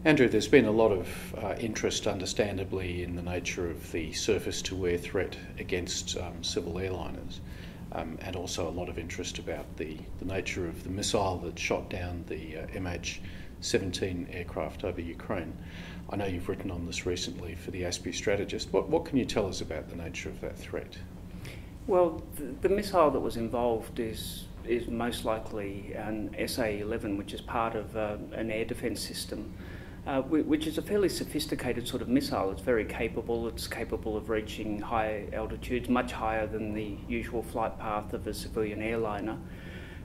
Andrew, there's been a lot of interest, understandably, in the nature of the surface-to-air threat against civil airliners, and also a lot of interest about the nature of the missile that shot down the MH17 aircraft over Ukraine. I know you've written on this recently for the ASPI strategist. What can you tell us about the nature of that threat? Well, the missile that was involved is most likely an SA-11, which is part of an air defence system, which is a fairly sophisticated sort of missile. It's very capable. It's capable of reaching high altitudes, much higher than the usual flight path of a civilian airliner.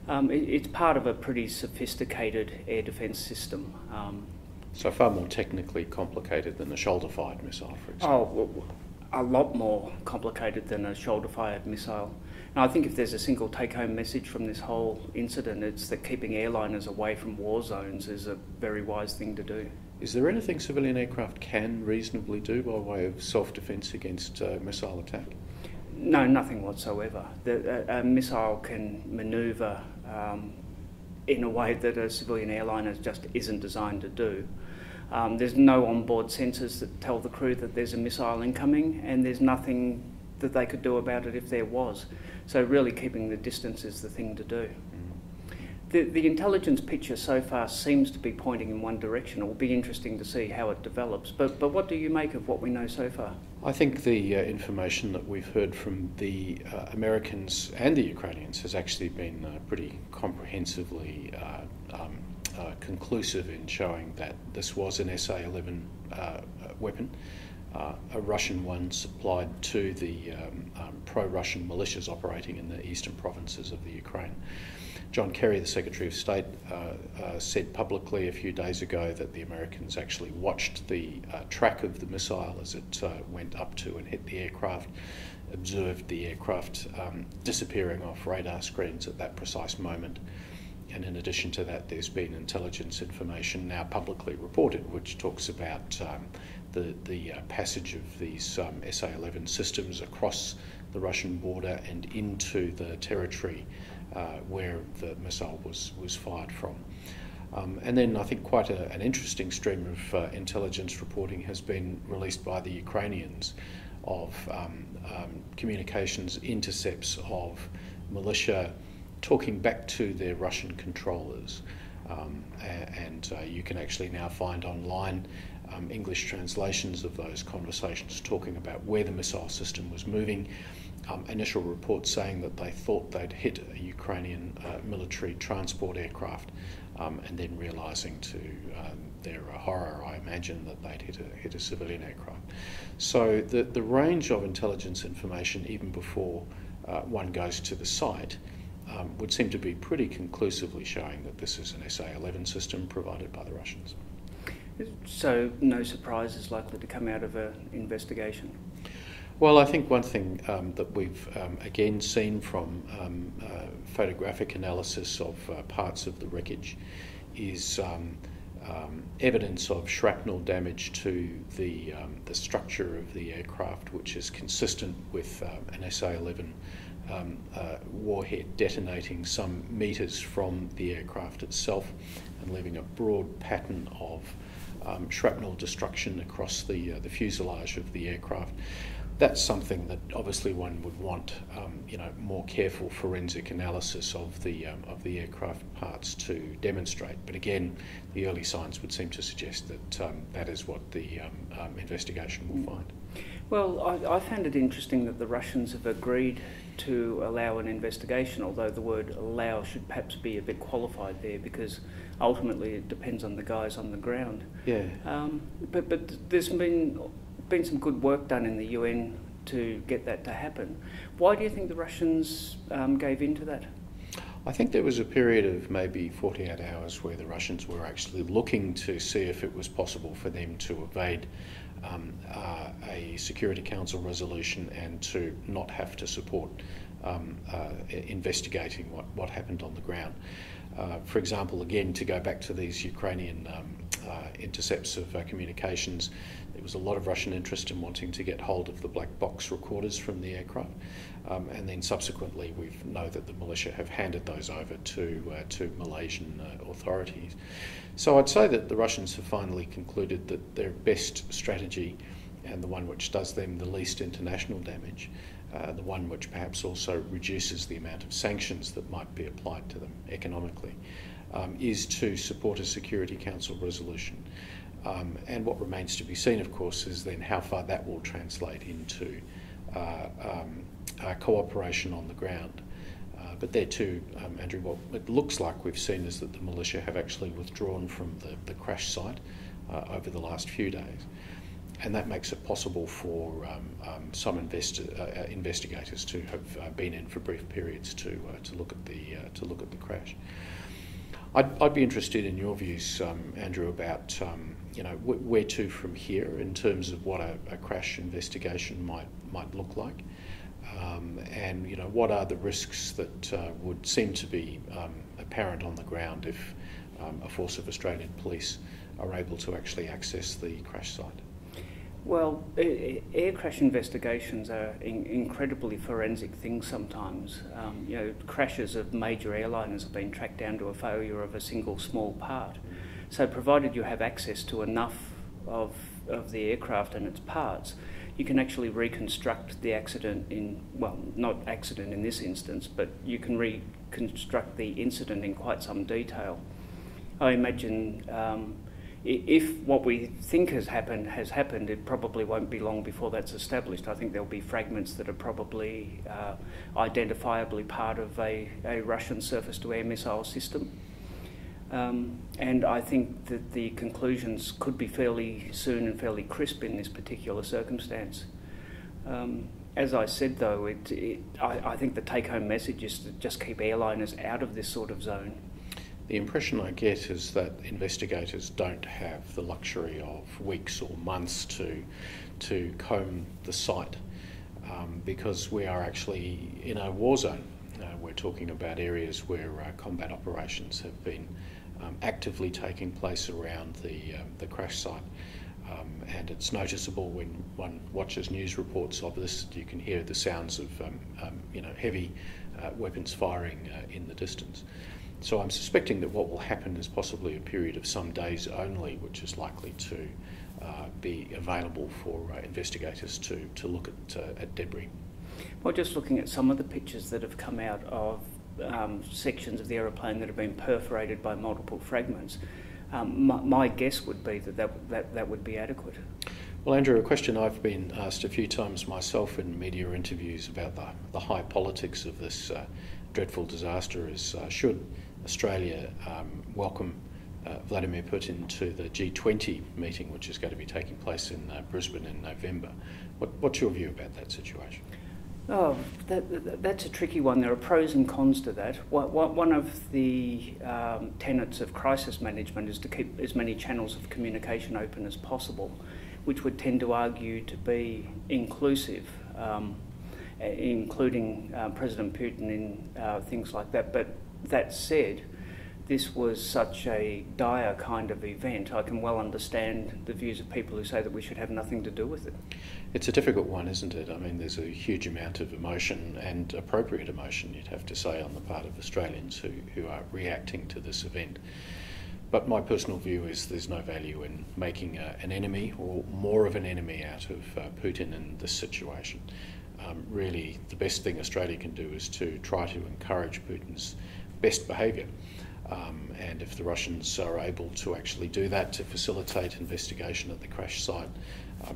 It's part of a pretty sophisticated air defence system. So far more technically complicated than a shoulder-fired missile, for example. Oh, a lot more complicated than a shoulder-fired missile. And I think if there's a single take-home message from this whole incident, it's that keeping airliners away from war zones is a very wise thing to do. Is there anything civilian aircraft can reasonably do by way of self-defence against missile attack? No, nothing whatsoever. A missile can manoeuvre in a way that a civilian airliner just isn't designed to do. There's no onboard sensors that tell the crew that there's a missile incoming, and there's nothing that they could do about it if there was. So really keeping the distance is the thing to do. The intelligence picture so far seems to be pointing in one direction. It will be interesting to see how it develops. But what do you make of what we know so far? I think the information that we've heard from the Americans and the Ukrainians has actually been pretty comprehensively conclusive in showing that this was an SA-11 weapon, a Russian one supplied to the pro-Russian militias operating in the eastern provinces of the Ukraine. John Kerry, the Secretary of State, said publicly a few days ago that the Americans actually watched the track of the missile as it went up to and hit the aircraft, observed the aircraft disappearing off radar screens at that precise moment. And in addition to that, there's been intelligence information now publicly reported, which talks about the passage of these SA-11 systems across the Russian border and into the territory where the missile was fired from. And then I think quite an interesting stream of intelligence reporting has been released by the Ukrainians of communications intercepts of militia talking back to their Russian controllers. And you can actually now find online English translations of those conversations talking about where the missile system was moving. Initial reports saying that they thought they'd hit a Ukrainian military transport aircraft, and then realising to their horror, I imagine, that they'd hit a civilian aircraft. So the range of intelligence information, even before one goes to the site, would seem to be pretty conclusively showing that this is an SA-11 system provided by the Russians. So no surprises likely to come out of an investigation? Well, I think one thing that we've again seen from photographic analysis of parts of the wreckage is evidence of shrapnel damage to the structure of the aircraft, which is consistent with an SA-11 warhead detonating some metres from the aircraft itself and leaving a broad pattern of shrapnel destruction across the fuselage of the aircraft. That's something that obviously one would want, more careful forensic analysis of the aircraft parts to demonstrate. But again, the early signs would seem to suggest that that is what the investigation will find. Well, I found it interesting that the Russians have agreed to allow an investigation, although the word allow should perhaps be a bit qualified there, because ultimately it depends on the guys on the ground. Yeah. But there's been some good work done in the UN to get that to happen. Why do you think the Russians gave in to that? I think there was a period of maybe 48 hours where the Russians were actually looking to see if it was possible for them to evade a Security Council resolution and to not have to support investigating what happened on the ground. For example, again, to go back to these Ukrainian intercepts of communications, there was a lot of Russian interest in wanting to get hold of the black box recorders from the aircraft, and then subsequently we know that the militia have handed those over to Malaysian authorities. So I'd say that the Russians have finally concluded that their best strategy, and the one which does them the least international damage, the one which perhaps also reduces the amount of sanctions that might be applied to them economically, is to support a Security Council resolution. And what remains to be seen, of course, is then how far that will translate into cooperation on the ground. But there too, Andrew, what it looks like we've seen is that the militia have actually withdrawn from the crash site over the last few days. And that makes it possible for some investigators to have been in for brief periods to look at the crash. I'd be interested in your views, Andrew, about where to from here in terms of what a crash investigation might look like, and what are the risks that would seem to be apparent on the ground if a force of Australian police are able to actually access the crash site. Well, air crash investigations are incredibly forensic things sometimes. Crashes of major airliners have been tracked down to a failure of a single small part. So provided you have access to enough of the aircraft and its parts, you can actually reconstruct the accident not accident in this instance, but you can reconstruct the incident in quite some detail. I imagine if what we think has happened, it probably won't be long before that's established. I think there'll be fragments that are probably identifiably part of a Russian surface-to-air missile system. And I think that the conclusions could be fairly soon and fairly crisp in this particular circumstance. As I said, though, I think the take-home message is to just keep airliners out of this sort of zone. The impression I get is that investigators don't have the luxury of weeks or months to comb the site, because we are actually in a war zone. We're talking about areas where combat operations have been actively taking place around the crash site. And it's noticeable when one watches news reports of this. You can hear the sounds of heavy weapons firing in the distance. So I'm suspecting that what will happen is possibly a period of some days only, which is likely to be available for investigators to look at debris. Well, just looking at some of the pictures that have come out of sections of the aeroplane that have been perforated by multiple fragments, my guess would be that would be adequate. Well, Andrew, a question I've been asked a few times myself in media interviews about the high politics of this dreadful disaster is should Australia welcome Vladimir Putin to the G20 meeting, which is going to be taking place in Brisbane in November. What's your view about that situation? Oh, that's a tricky one. There are pros and cons to that. One of the tenets of crisis management is to keep as many channels of communication open as possible, which would tend to argue to be inclusive, including President Putin in things like that. But that said, this was such a dire kind of event. I can well understand the views of people who say that we should have nothing to do with it. It's a difficult one, isn't it? I mean, there's a huge amount of emotion, and appropriate emotion, you'd have to say, on the part of Australians who are reacting to this event. But my personal view is there's no value in making an enemy or more of an enemy out of Putin in this situation. Really, the best thing Australia can do is to try to encourage Putin's best behaviour. And if the Russians are able to actually do that, to facilitate investigation at the crash site,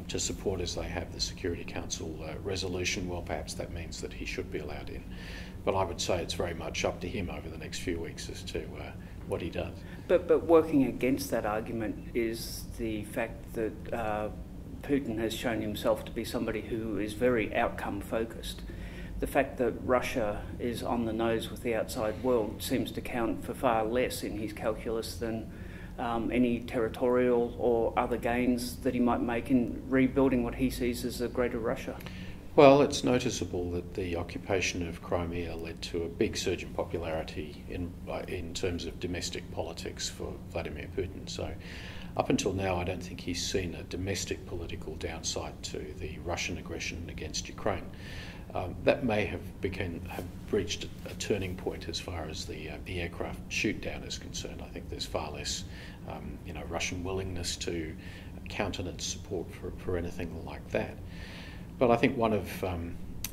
to support as they have the Security Council resolution, well, perhaps that means that he should be allowed in. But I would say it's very much up to him over the next few weeks as to what he does. But working against that argument is the fact that Putin has shown himself to be somebody who is very outcome focused. The fact that Russia is on the nose with the outside world seems to count for far less in his calculus than any territorial or other gains that he might make in rebuilding what he sees as a greater Russia. Well, it's noticeable that the occupation of Crimea led to a big surge in popularity in terms of domestic politics for Vladimir Putin. So up until now, I don't think he's seen a domestic political downside to the Russian aggression against Ukraine. That may have reached a turning point as far as the aircraft shoot down is concerned. I think there's far less Russian willingness to countenance support for anything like that. But I think one of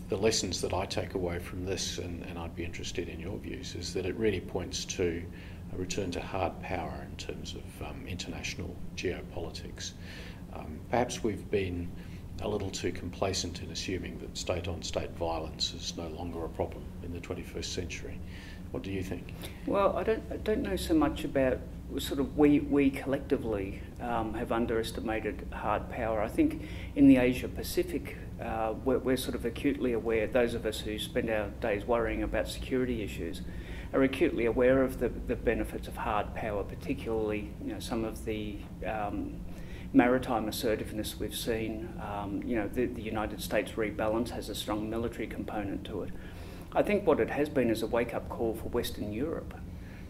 the lessons that I take away from this, and I'd be interested in your views, is that it really points to a return to hard power in terms of international geopolitics. Perhaps we've been a little too complacent in assuming that state-on-state violence is no longer a problem in the 21st century. What do you think? Well, I don't know so much about sort of we collectively have underestimated hard power. I think in the Asia Pacific we're sort of acutely aware, those of us who spend our days worrying about security issues are acutely aware of the benefits of hard power, particularly some of the maritime assertiveness we've seen. The United States rebalance has a strong military component to it. I think what it has been is a wake-up call for Western Europe.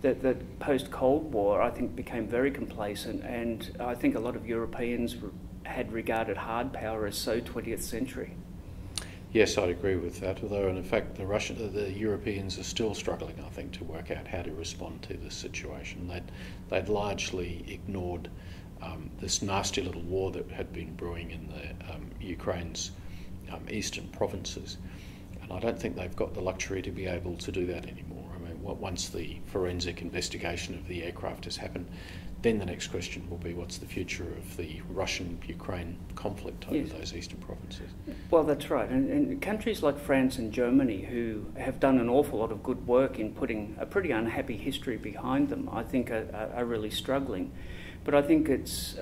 That post-Cold War, I think, became very complacent, and I think a lot of Europeans had regarded hard power as so 20th century. Yes, I'd agree with that, although in fact the Europeans are still struggling, I think, to work out how to respond to this situation. They'd largely ignored this nasty little war that had been brewing in the Ukraine's eastern provinces, and I don't think they've got the luxury to be able to do that anymore. I mean, once the forensic investigation of the aircraft has happened, then the next question will be what's the future of the Russian-Ukraine conflict over those eastern provinces. Well, that's right. And countries like France and Germany, who have done an awful lot of good work in putting a pretty unhappy history behind them, I think are really struggling. But I think it's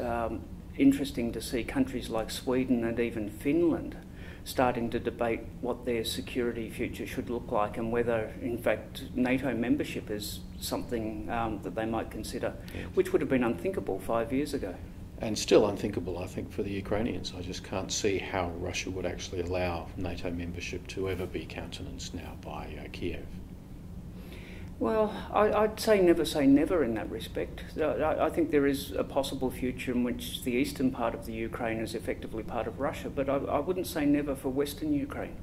interesting to see countries like Sweden and even Finland starting to debate what their security future should look like and whether, in fact, NATO membership is something that they might consider, which would have been unthinkable 5 years ago. And still unthinkable, I think, for the Ukrainians. I just can't see how Russia would actually allow NATO membership to ever be countenanced now by Kiev. Well, I'd say never in that respect. I think there is a possible future in which the eastern part of the Ukraine is effectively part of Russia, but I wouldn't say never for Western Ukraine.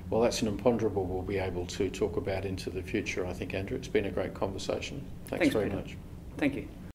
Well, that's an imponderable we'll be able to talk about into the future, I think, Andrew. It's been a great conversation. Thanks very much. Thank you.